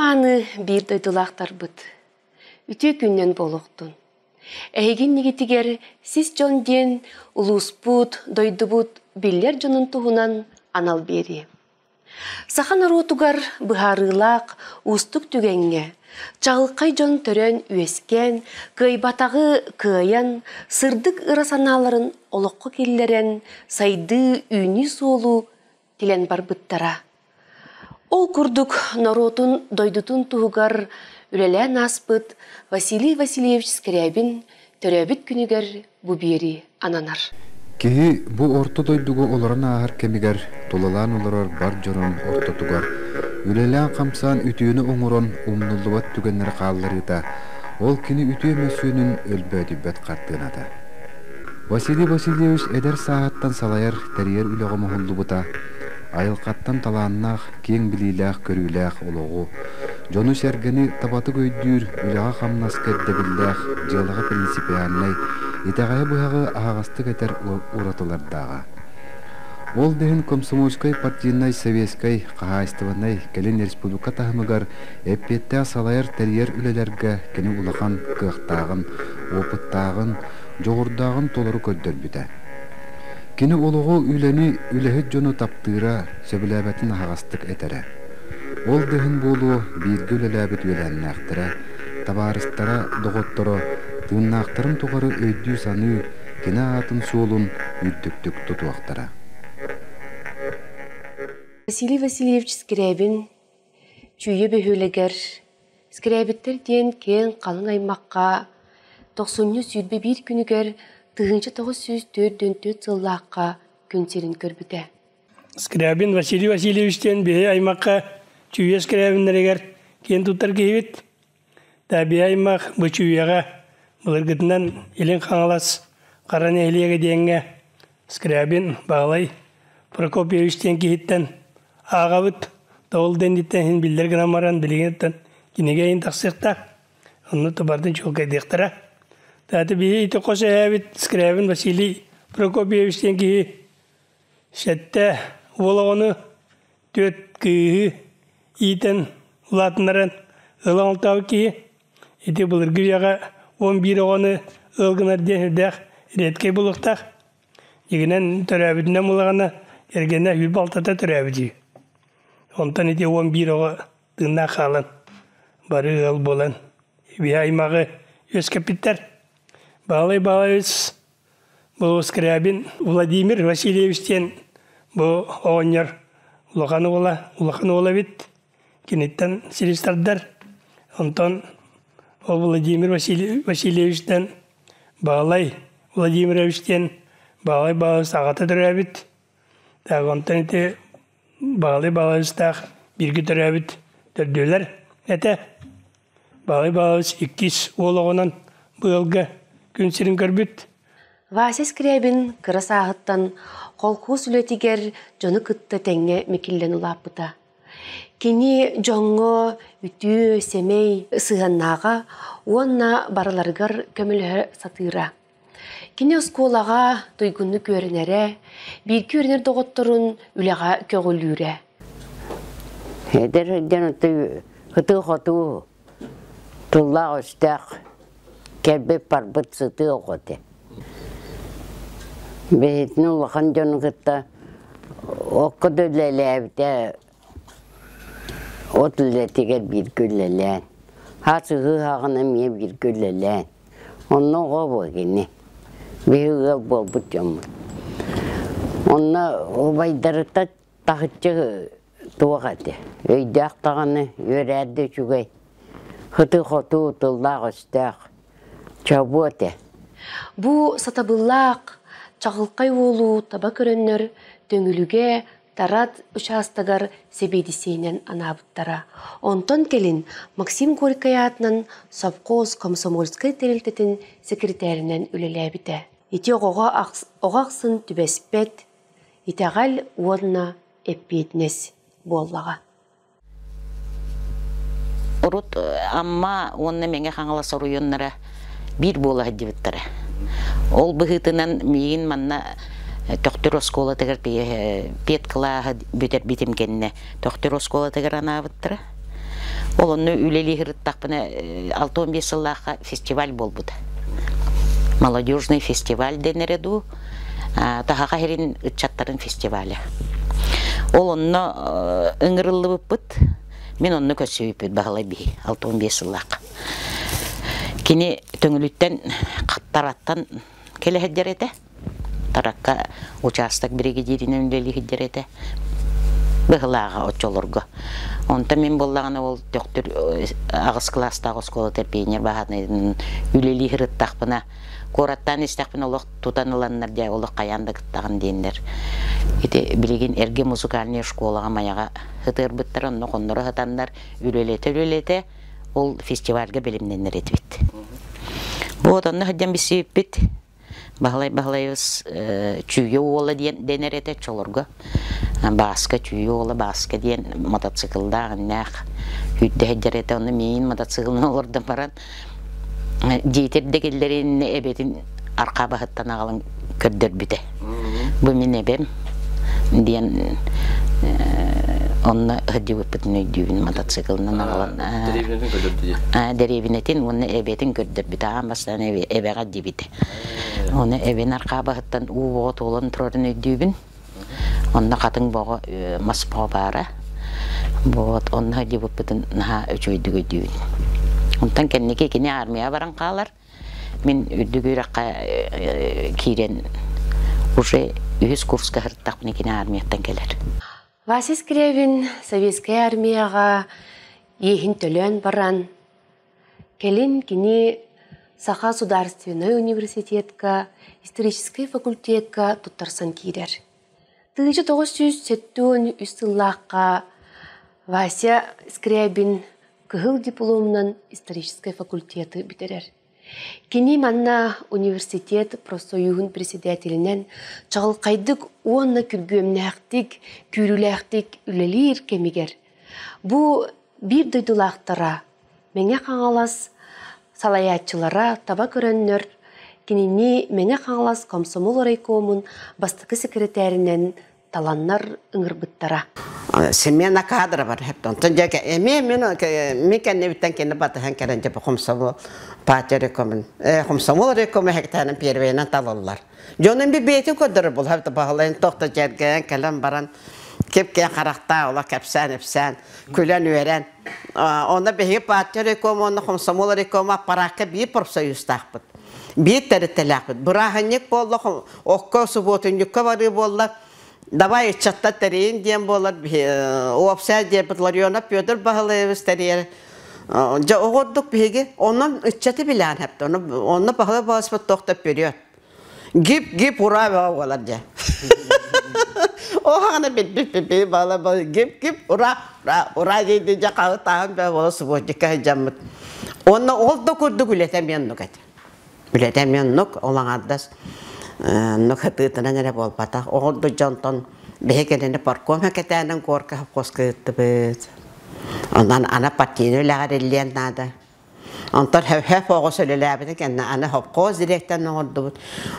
маны bir дойдулақтар бұд. Үті күннен болуқтын. Әйген негетігер сіз жон ден ұлыс бұд, дойды бұд, биллер жонын тұғынан анал бері. Сахан аротугар бұхарылақ, ұстық түгенге, чағылқай жон түрен үескен, кайбатағы каян, сырдық ырасаналарын олыққы келлерен, сайды үйні солу тілен бар бұттара. Ол күрдік наротун дойдутун туғығар үлелән аспыт Василий Васильевич Скрябин төрәбіт күнігер бұ бері ананар. Кеһи бу орто дойдугу олорун аһар кемигер толалаан олорор бар жонун ортотугар үлелән камсан үтүүнү оңорон умнуллубат түгеннер каалларыта ол кини үтүү өмөсүүнүн өлбөдүбөт каттыната. Василий Васильевич эдер сааттан салайар терьер үлөгө мохуллубута айылкаттан талааннаах кең билилээх көрүүлээх ологу жону сергени табаты көйдүүр үлэҕэ хамнас кэддебиллээх дьыалаҕа принципиальнай итэгайа быһаҕы аһаҕастык этер уратылардааҕа. Ол дэһин комсомольской партийнай советской хаһаастыбанай келин республика таһымыгар эппиэттээх салайар терьер үлэлэргэ кини улахан кыахтаагын, опыттаагын, жоҕурдаагын толору көддөрбүтэ. Кини олугу үлени үлэһит жону таптыыра сөбүлээбэтин аһаҕастык этере. Ол дэһин буолу бииргэ үлэлээбит үлэлээннээхтэрэ, табаарыстара доҕотторо тыыннаахтарын тугары өйдүү саныы кини аатын суолун үрдүктүк тутуактара. Василий Васильевич Скрябин чүйе бөһүлегер Скрябиттер диэн кең қалың аймаққа 90 сүйдбе bir күнігер тыгынчы 904 сыллааққа күнсерін көрбіте. Скрябин Василий Васильевичтен бе аймаққа чүйе Скрябиннерегер кен туттар кейбет. Да бе аймақ бұ чүйеға бұлыргытынан елен қаңалас қаран әлеге дейінге Скрябин бағалай Прокопьевичтен кейттен ағабыт тоғыл дендеттен білдер граммаран білігенеттен кенеге ең тақсықта оны тұбардың чолқай дектіра. Тәті бейі иті қосы әбіт Скрябин Василий Прокопьевичтен кейі шәтті олағыны төт кейі итін ұлатынаран ұлаңылтау кейі ити бұлырғы яға 11 оғыны ұлғынар денердәқ ретке бұлықтақ. Егінен төрәбітінен мұлағына ергенне үл балтата төрәбіті. Онтан ити 11 оғы дыңна қалын. Бары ұл болан. Бе аймағы өз капиттар. Бағалай өз. Бұл Скрябин Владимир Васильевичтен бұл оғынер улақаны ола бит. Кенеттен селестардар. Онтан ол Владимир Васильевичтен бағалай Владимировичтен бағалай сағаты түрәбіт. Онтан ете бағалай ұстақ біргі түрәбіт түрдөлер. Әті бағалай 2 олығынан бұйылғы күнсерін көрбіт. Вася Скрябин кырас ағыттан қолқуыз үлетігер жоны күтті тәңе мекеллен ұлапыта. Кені жоңғы үтүү семей сығаннаға онна бараларғар көмілі сатыра. Кені осколаға тойгунны көрінәрі, бір көрінер доғыттырын үліға көгілірі. Әдір жәнұтты ғыты-ғыты тұллақ өстәқ кәлбеп барбыт сұты оғыты. Бәйтін ұлған жоны ғытта оқыды ләләбіте отылетігер бір күлләлән. Хасығы ғағына ме бір күлләлән. Оны ғобы кені. Бейгі бол бұт жамын. Оны обайдарыта тағытчы туағады. Өйді ақтағаны өрәді жүгей. Хыты-хоты ұтыллақ өстәқ. Чабу өте. Бұ сатабыллақ, чағылқай олу таба көріннер дөңіліге тарат ұшастығар себейдісейнен анабыттара. Онтон келін Максим Горький атынан совхоз комсомольскай терелтетін секретарінен үлеләбіті. Ити оғақсын түбәспет, итағал орна эппетнес боллаға. Урут амма онны менге хаңала соруйоннара bir bola hadivittara. Ол быхытынан мейін манна доктор оскола тегер пет кылаа бүтер битим кенне доктор оскола тегер анабыттыра. Ол оны үлели хырыттақпына 6-15 сыллаққа фестиваль болбуды. Молодежный фестиваль денереду, тахақа херин ытчаттарын фестивалі. Ол онны ыңырылы бұппыт, мен онны көсөйіппіт бағалай бей, 6-15 сыллақ. Кені төңіліттен қаттараттан келі хеддер еті. Тараққа участок бригадирінің үлелі хеддер еті. Бұғылаға отчолырғы. Онта мен боллағаны ол доктор ағыз класстағы скола терпейнер бағаны үлелі хырыттақпына Кораттан истақпын олық тұтаныланнар жай олық қаянды қыттағын дейіндер. Білеген әрге музыкальный школаға маяға хытыр бұттыр, онны қондыры хытандар үлелете, ол фестивальға білімденер етбет. Бұл онны хыдден бісі өппет, бағалайыз чүйе олы денер еті чолырғы. Басқа чүйе олы басқа ден мотоциклдағын нәқ үйді хыддер еті, онны мейін мотоциклын олырды баран. Дейтердегілерін әбетін арқа бағыттан ағылын көрдір біті. Бұл мен әбем дейін онны ғыдды өппетін өйдеуін мотоциклынан ағылын. Дәребінетін оны әбетін көрдір біті. Ағамбастан әбеға дебіті. Оны әбен арқа бағыттан ұғығы толын тұрарын өйдеуін. Онны қатын бұғы Москва бары. Онны ғыдды өппетін үч өйді өйдеуін. Онтан кеннеке кене армия баран қалар. Мен үддігіраққа кейрен уже 100 курсқа ғырттақпын кене армияттан келер. Васис Скрябин советская армияға ехін төлен баран. Келін кене Саха Государственный университетка, исторический факультетка туттарсан кейдер. 1970 үстіллаққа Вася Скрябин кыһыл дипломнан исторический факультеты битерер. Кини манна университет профсоюзун председателинен чагылкайдык уонна күргөмнәктик, күрүләктик үлелир кемигер. Бу бир дойдулактара, меңе каңалас салаятчылара таба көрөннөр, кинини меңе каңалас комсомол райкомун бастыкы секретаринен таланнар ыңырбыттара. Семена кадра бар хептон. Тонжака мен мекенне биттен кенне батахан керенже комсомол партия рекомен. Комсомол рекомен хектанын первейнен талаллар. Жонун би бети көдөрү бул хепта багылайын токто жерген калам баран кепке каракта ола кепсен күлөн өрен. Онда беги партия рекомен комсомол рекомен паракка би профсоюз тахпыт. Би терителакпыт. Бураханник болду окко суботун юкка бары болду. Давай чатта терин дием болар опция деп лариона Петр Бахалевич терьер. Ja oğurduk bege onun içeti bilen hep onu bahane basıp tokta period. Gip ura var ya. O hana bit bala gip ura dedi cakağı tahan be bala suboğu kahcamut. Onu oldu kurdu gületemeyen nukat. Gületemeyen nuk olan adas. Nukatı tanınan bol patak. Oldu janton behekelene parkom hakikaten korka koskıttı bet. Ondan ana patini lağarılliyen nada. Ondan hep o söyleyebildik ki ana hep koz direkten oldu.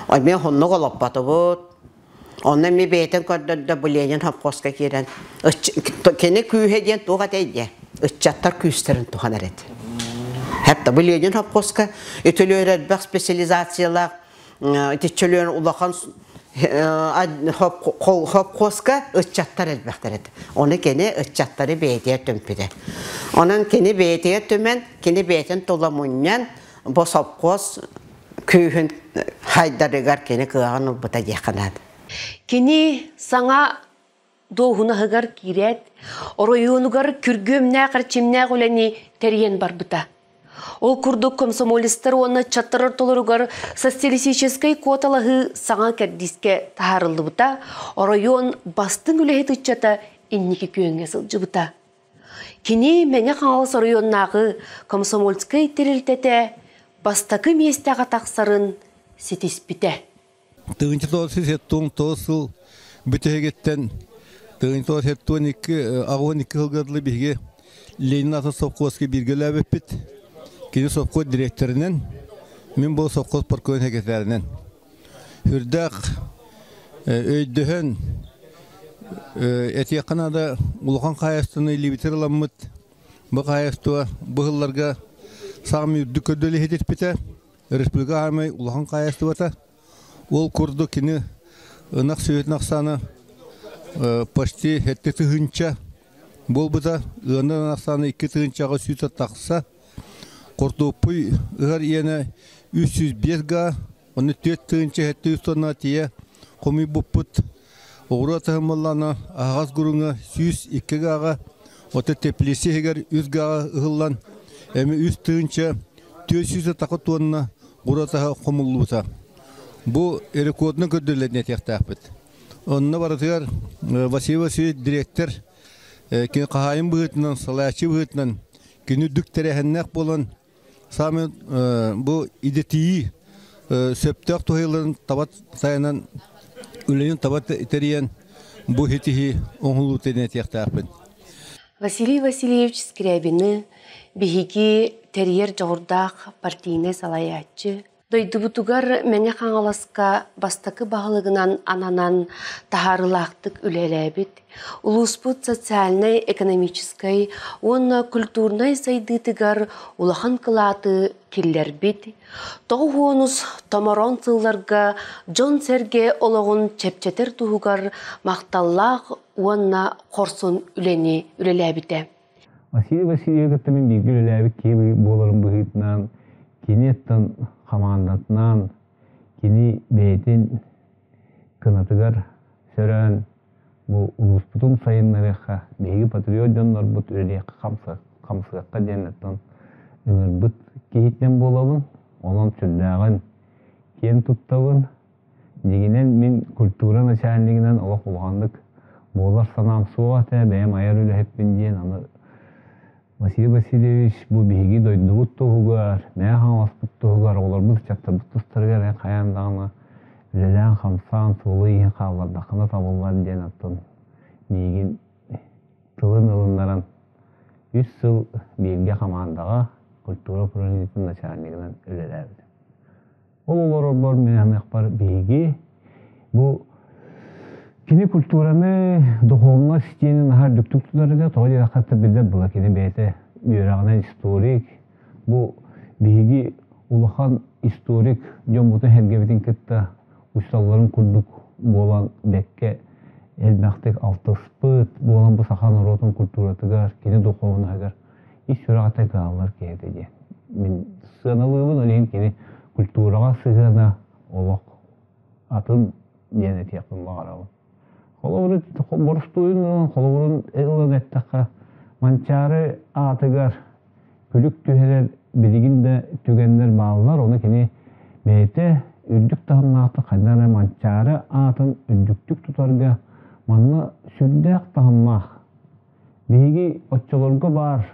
O mi honnu golop patı bu. Ondan mi beten kadar da buleyen hep koska kiren. Kendi kühediyen tuğat ediye. Çattar küsterin tuğanaret. Hep da buleyen hep koska. Ütülüyor bak spesiyalizasyonlar. Ütülüyor ulakan hop koska ıçattar elbette. Onu kendi ıçattarı beytiye tümpüde. Onun kendi beytiye tümen, kendi beytin dolamunyan bu hop kos köyün haydarıgar kendi kığanı buta yakanadı. Kendi sana doğuna hıgar kiret, orayunugar kürgümne karçimne güleni teriyen bar buta. Ол курдук комсомолистер оны чаттырыр толыругар социалистической квоталаһы саңа кәрдиске тахарылды бута, район бастың үлеһи тыччата инники күйөнгө сылжы бута. Кини меңе каңалыс районнагы комсомольской терилтете бастакы местага таксарын сетиспите. Тыгынчы тосы сеттун тосыл бүтегеттен тыгынчы тосы сеттун агон 2 жылгырлы биге Ленин ата совхозга биргелеп бит. Kini совхоз директорынан мен бұл совхоз паркон хекетлеринен хүрдәк өйдөһөн эти якынада улхан каястыны либитер ламмыт Бу каястыва быһылларга сами дүкөдөле хететпите республика армай улахан каястывата. Ол курду кини ынак сөйет нақсаны почти хетте тыгынча болбыта ынак нақсаны 2 тыгынчага сүйта тақса курдупуй ыгар иене 305 га оны 4 тыгынча хетте үстона тие коми буппут Оғыра тағымалланы ағаз күріңі 102 ғаға, оты теплесі егер 100 ғаға ұғылан, әмі 100 түйінші 400 тақы туанына ғыра тағы қомылы бұта. Бұл рекордны көрділеріне текті ақпет. Онына баратығар Василий директор, кені қағайын бұғытынан, салайачы бұғытынан, кені дүк тәрәхіннәқ болан, самы бұл идетиyi сөптәқ тұғыларын табат сайынан Үлейін табат итериен бу хитихи оңғылу тедіне тияқтарпын. Василий Васильевич Скрябины бихиги терьер жоғырдақ партийне салаячы. Дойдубутугар мәне қаңаласка бастакы бағылығынан ананан тахарылақтық үлеләбіт. Улуспут социальной, экономической, онна культурной сайдытыгар улахан кылаты киллер бит. Тоғуонус томорон сылларга Джон Серге олығын чепчетер туғугар мақталлақ онна қорсын үлеләбіте. Василий Васильевич мен билги үлеләбіт кейбі боларын бұғытынан, кенеттен командатынан, кені бейтін кынатыгар сөрән бұл улуспутун сайынларыға бейгі патриот жонлар бұт үлелеқі қамсығаққа денеттен үңір бұт кейттен болабын, олан сүрдәғын кен тұттабын. Дегенен мен культура начальнигінен олақ ұлғандық болар санам суғата бәйім аяр үлі хеппен ден аны Василий Васильевич бұл бейгі дойдығыт тұғығар, мәе қаңласпыт тұғығар, олар бұл чаттар бұттыстырғар қаяндағына үлелән қамсан сұлы ең қалардақына табылған ден аттын. Мейгін тылын ылындаран 3 сыл бейге қамандаға культура пұрынетін начальнигінен үлеләбді. Олар бар мен ақпар бейге бұл Кини культураны духовна системinin her düktüktüleri de toğu yakatı bilde bula kini beyte yürağına historik bu bihigi ulahan historik jombutu hergebitin kıtta ustalların kurduk bolan bekke elbaktek altı spıt bolan bu sahan orotun kulturatıgar kini duhovna agar iş yürağata gağlar keyde min sığınalığımın öleyim kini kulturağa sığına olak atın yenet yapın bağıralım. Kolorun borustuyun, kolorun elin ettaka mançarı atıgar külük tüheler bilginde tügenler bağlılar onu kini beyte ürdük tahımnaatı kaynara mançarı atın ürdüktük tutarga manna sürdek tahımmaq bilgi otçolorga var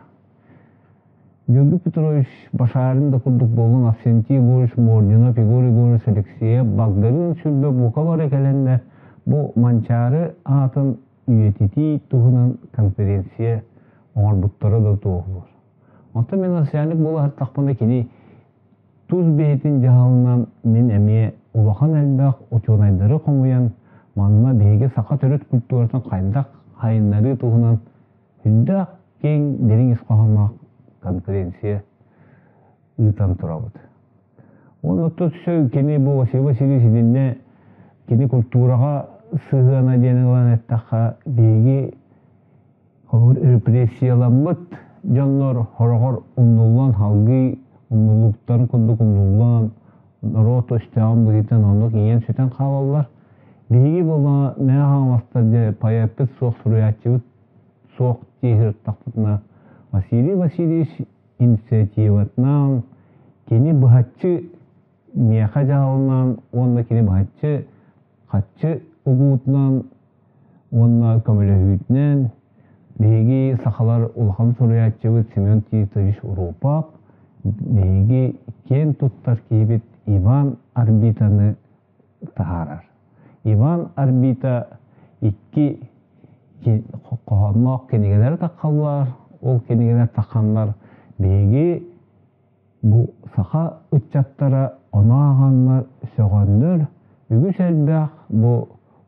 Gürgü Petrovic başarın da kurduk bolun Avsentiy Gorish, Mordino, Figuri Gorish, Alekseye, Bagdar'ın sürbe boka var ekelenler bu mançarı atın üyetiti tuğunan konferensiye oğarbutlara da tuğulur. Onta men asyanlık bolu her takpanda kini tuz beyetin jahalından men emeye ulahan elbaq oçonayları komuyan manna beyge sakat örüt kulturatan kaydak hayınları tuğunan hündaq keng derin iskohamak konferensiye ıtan turabıdı. Onu otu söy kini bu Vasili sidinne kini kulturaga sığına denilen ettaka beygi represiyalanmıt canlar horogor unnullan halgı unnuluktan kunduk unnullan roto isteğen bugiten onluk iyen süten kalallar beygi bola ne hamastarca payapet soğuk suruyatçıvıt soğuk cihir takpıtına Vasili Vasilievich inisiativatnan kini bıhatçı miyaka jahalından onda kini bıhatçı Қатчы ұғуытынан, онна көмілі бейге сақалар ұлған сұриятчығы Семен Титович Урупақ, бейге кен тұттар кейбет Иван Арбитаны тағарар. Иван Арбита 2 қоғамақ кенегелер таққалар, ол кенегелер таққанлар бейге бұл сақа үтчаттара оны ағанлар сөғанлар Үгіс әлбәқ бұл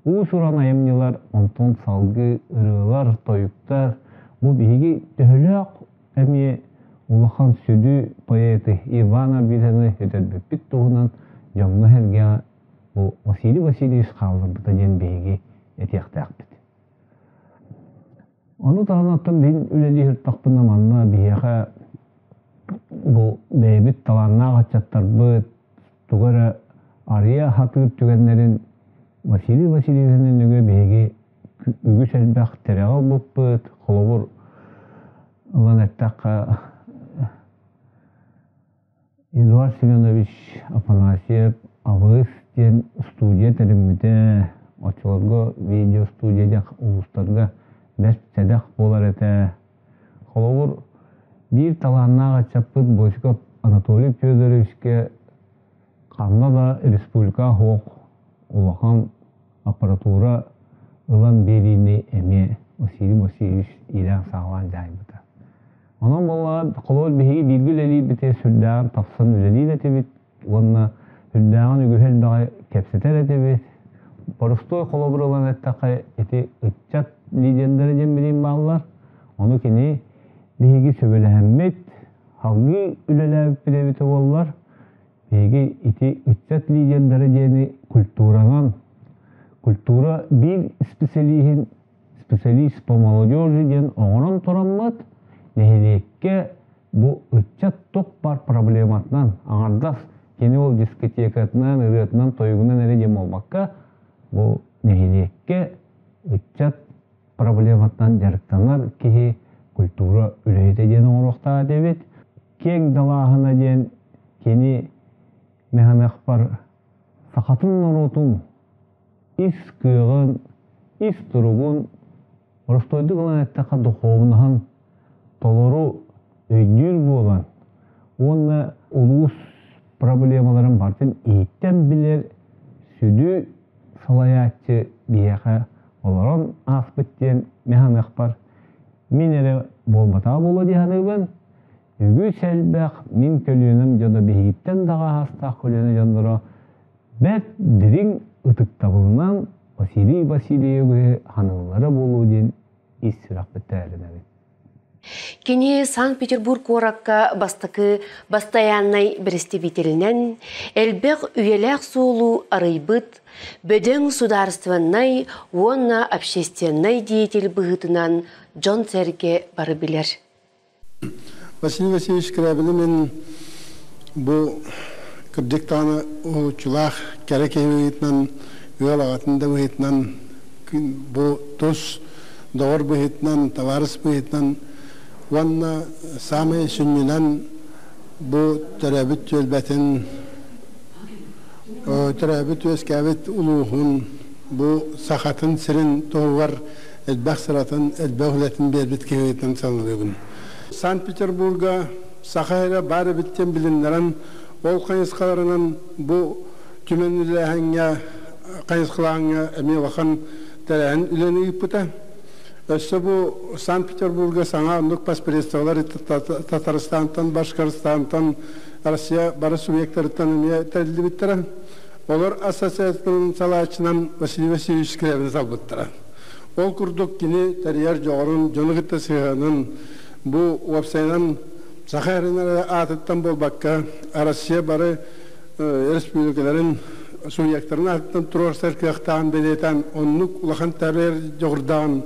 ұсыран айымнелар, онтон салғы ұрылар, тойықтар, бұл бейге төхіліқ әме улахан сүдү поэты Иван Арбитаны өтөрбүппит туһунан жоңна херге бу Василий Васильевич халлыбыта ден беги этияктаакпыт. Onu tahanattan bin üleli hırtakpına manna biyaha bu beybit talanna kaçattar bu tugara araya hatır tügenlerin Vasili Vasiliev'nin nüge beygi ügü selbaq tereğal buput kolobur Ulan ettaka Eduard Semyonovich Afanasyev Avız diyen studiya terimide açılarga video studiyada uluslarga best sedek bolar ete. Kolobur bir talanna kaçapıt Boşkop Anatoly Fyodorovich'e kanna da Respublika Hoq Ulakan aparatura ılan birini eme Vasili Vasilievich İran sağlan caybıda. Onun bolla kolol bihi bilgül eli bite sürdağın tafsan üleli de tebit. Onunla sürdağın ügühel dağı kepseter etebit. Porostoy kolobur olan ettaka eti ıtçat liderleri cembileyim bağlar. Onu kini bihi söbelehemmet halgı üleli bite bollar. Bihi eti ıtçat liderleri ceni kulturanan kultura bir spesialist po молодежи den oğunan toranmat neheliyekke bu ıtçat tok bar problematnan ağırdas keni ol diskotekatından, ırıtından, toygundan ere dem olmakka bu neheliyekke ıtçat problematnan jarıktanlar ki kultura üleyte den oğurukta debet keng dalahına den keni mehanakpar sakatın norotun is kığın, is turugun Rostoy'da olan ettaka duhovundan toloru öydür bu olan. Onunla ulus problemaların vartın eğitten bilir südü salayatçı biyaha olaran aspettiyen mehan akbar minere bolbata bolu diyanıbın ügü selbaq min kölüyünün jada behiyitten dağa hasta kölüyünün jandara bet dirin ıtıkta bulunan Vasili Vasilyev'e hanımlara bolu diyen istiraq bitterine. Кини Санкт-Петербург оракка бастакы постоянный представителинен элбек үйелек соолу арыйбыт бөдөң сударственный онна общественный деятель быгытынан Джон Серге бары билер. Василий Васильевич Скрябин мен бу кырдыктаны учулах керекевитнан үйелағатында быгытнан бу тус doğru bıhitnan, tavarız bıhitnan vanna sami sünnünen bu terebüt yölbetin terebüt özkavit uluğun bu sahatın sirin doğuvar elbaq sıratın elbağletin berbit kevitnan sanılığın. Sankt-Peterburg'a sahayla bari bitten bilinlerin ol kayıskalarının bu tümenlileğine kayıskalarına emi vakan tereğin üleni ipıta. İşte bu Sankt-Peterburg'a sana onluk paspirestağlar Tataristan'dan, Başkaristan'dan, Rusya, barı subyektlerden terli bittiren. Olur asasiyetinin salaçından Vasili Vasilyevich Skryabin salbıttıran. Ol kurduk yine teriyer çoğurun, Jonugıtta Sığan'ın bu websayt'dan Sakharin'e atıttan bol bakka Rusya barı Respublikaların subyektlerin atıttan turor serkiyaktan beleten onluk ulakan terör çoğurdan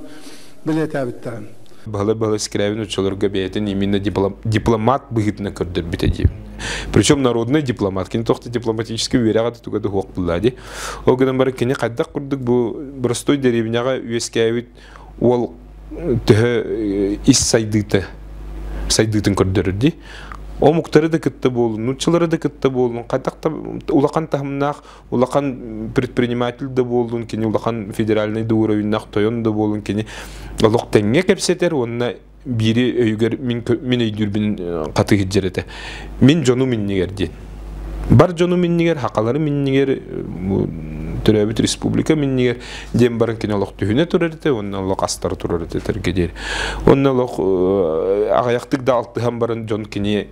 билетабиттан. Бала Скрябин училарга бейтен именно дипломат быгытна көрдөр битеди. Причем народный дипломат, кини тохта дипломатический уверягаты тугады хуак буллади. Ол гынан бары кини кайдак курдук бу простой деревняга үескәбит ол төһө ис сайдытын көрдөрди. O muhtarı da kıtta bolun, nutçuları da kıtta bolun, kaydakta ulakan tahminaq, ulakan предприниматель da bolun, kini ulakan federalnay doğruyunaq toyon da bolun, kini uluq tenge kepseter, onunla biri öyger min öydürbin katı hicrete. Min jonu minniger diyen. Bar jonu minniger, haqaları minniger, Türebit Respublika minniger, diyen barın kini uluq tühüne turarete, onunla uluq astarı turarete tergeder. Onunla uluq ağayaktık da altıhan barın jon kini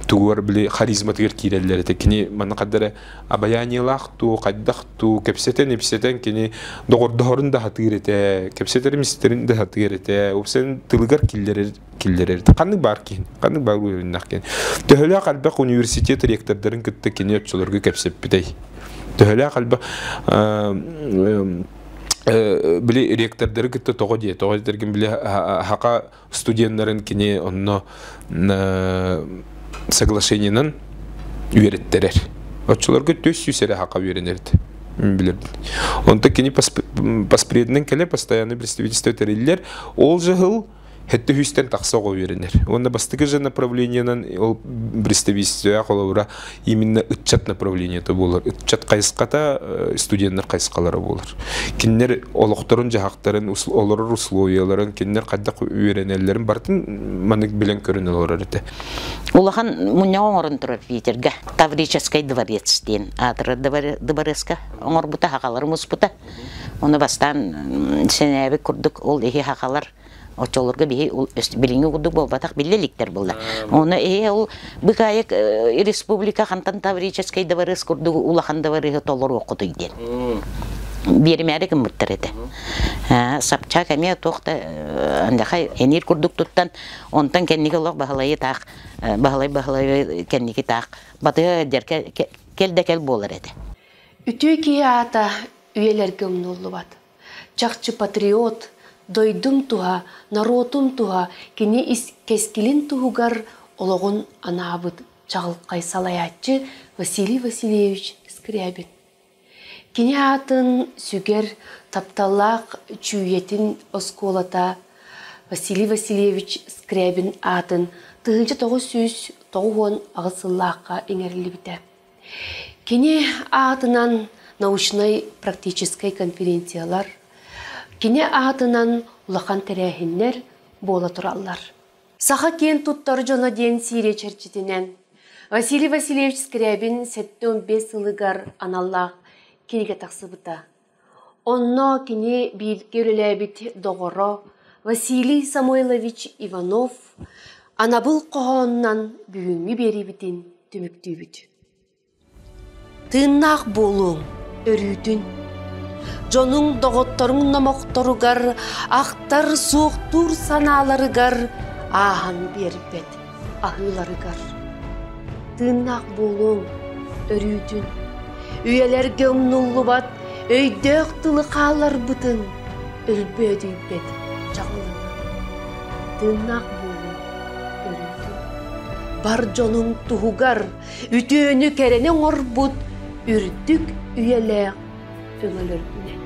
тугар били харизма тигер киреллер те кини мана кадары абаяниялах ту каддах ту кепсетен эпсетен кини догордорун да хатырете кепсетер мистерин да хатырете опсен тылгар киллер канны бар уйнахкен төхөлө калбак университет ректордорун кытты кини өтчөлөргө кепсеп битей төхөлө калбак били ректордору кытты тогодерген били хака студентлерин кини онно соглашениенен үйрөттөрөр. Отчуларга 400 хака үйрөнөрдү. Билер. Онда кини паспреднен келе постоянный представительство териллер, ол жыл хетте хүстен таксого үйрөнөр. Онда бастыгы же направлениенен ол представительство колобура именно ытчат направлението болор. Ытчат кайската студенттер кайскалары болор. Киндер олокторун жахактарын олорор условияларын киндер кадак үйрөнөлөрүн бартын манык билен көрүнөлөр эте. Улахан муня оңорун турар Питерге. Таврический дворец ден. Атыры дворецка оңор бута хакаларымыз бута. Оны бастан сенеби курдук ол эки хакалар очолорга бии билинге курдук болбатак биллеликтер булда. Оны ол быкайык республика хантан Таврический дворец курдук улахан дворецке толор окуду ден. Бермәре кем муттерете. Сапчак әме тохта андахай энир курдук туттан онтан кенниге лог бахалай так бахалай кенниге так баты дерке кел болар эди. Үтүки ата үйелерге умнуллубат. Чакчы патриот дойдум туha народум туha кини кескилин тугар ологон анабыт чагылкай салаятчы Василий Васильевич Скрябин. Кини атын сүгер тапталлак чүйетін осколата Василий Васильевич Скрябин атын 1990 ағысыллаққа еңерлі біті. Кини атынан научной практической конференциялар, кини атынан улахан тәрәхіннер бола тураллар. Саха кен туттар жона ден Сирия черчетінен Василий Васильевич Скрябин 75 ылыгар аналлақ киниге тақсыбыта. Онно кини bir көреләбит доғыро Василий Самойлович Иванов анабыл қоғоннан бүгінгі беребітін түміктүйбіт. Тыннақ болуң, өрүтін. Жонуң доғыттарың намоқтарыгар, ақтар суықтур саналарыгар, ағын бербет, ағыларыгар. Тыннақ болуң, өрүтін. Үйелерге умнуллубат, өйдөк тылы қалар бұтын, үлбөдүйбет, жағылына. Тыннақ болу, өрүтін. Бар жонуң туғугар, үтөөнү керенең орбут, үрдік үйелек өңөлөр бүнен.